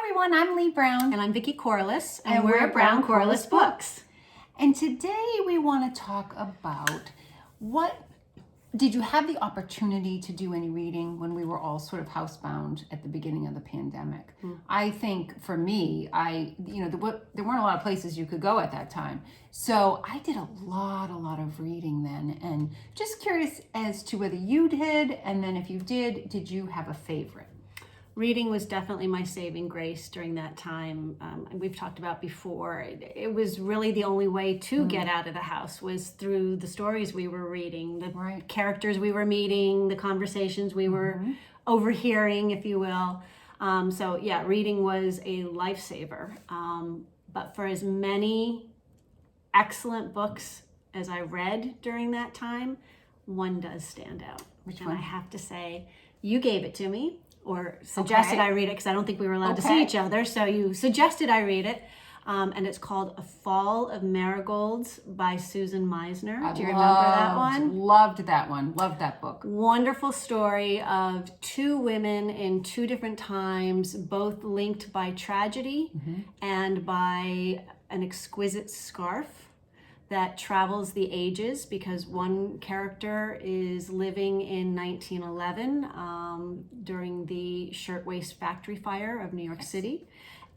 everyone, I'm Lee Brown. And I'm Vicki Corliss, and we're Brown Corliss Books. And today we want to talk about did you have the opportunity to do any reading when we were all sort of housebound at the beginning of the pandemic? I think for me, there weren't a lot of places you could go at that time. So I did a lot of reading then, and just curious as to whether you did, and then if you did you have a favorite? Reading was definitely my saving grace during that time. We've talked about before. It was really the only way to get out of the house was through the stories we were reading, the characters we were meeting, the conversations we were overhearing, if you will. So yeah, reading was a lifesaver. But for as many excellent books as I read during that time, one does stand out. Which one? one? I have to say, you gave it to me. Or suggested I read it because I don't think we were allowed to see each other. So you suggested I read it. And it's called A Fall of Marigolds by Susan Meisner. Do you remember that one? Loved that one. Loved that book. Wonderful story of two women in two different times, both linked by tragedy and by an exquisite scarf that travels the ages, because one character is living in 1911 during the shirtwaist factory fire of New York City,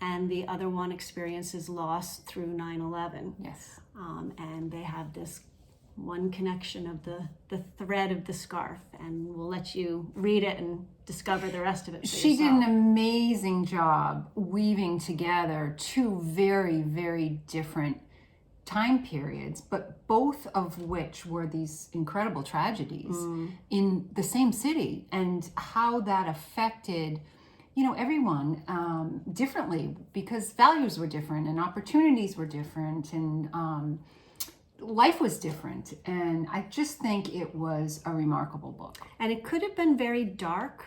and the other one experiences loss through 9/11. Yes. And they have this one connection of the thread of the scarf, and we'll let you read it and discover the rest of it for She did yourself. an amazing job weaving together two very, very different time periods, but both of which were these incredible tragedies in the same city, and how that affected everyone differently, because values were different and opportunities were different, and life was different. And I just think it was a remarkable book. And it could have been very dark,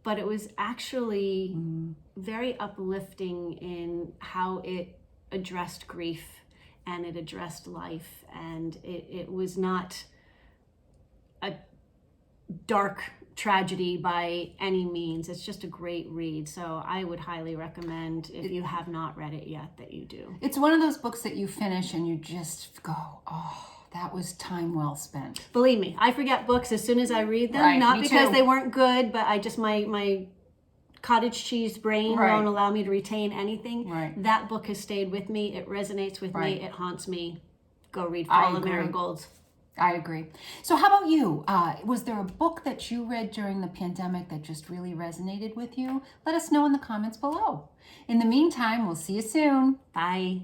but it was actually very uplifting in how it addressed grief and it addressed life, and it was not a dark tragedy by any means. It's just a great read. So I would highly recommend, if you have not read it yet, that you do. It's one of those books that you finish and you just go, oh, that was time well spent. Believe me, I forget books as soon as I read them, Right, not me because too. they weren't good, but I just, my cottage cheese brain won't allow me to retain anything. That book has stayed with me. It resonates with me. It haunts me. Go read Fall of Marigolds. I agree. So how about you? Was there a book that you read during the pandemic that just really resonated with you? Let us know in the comments below. In the meantime, we'll see you soon. Bye.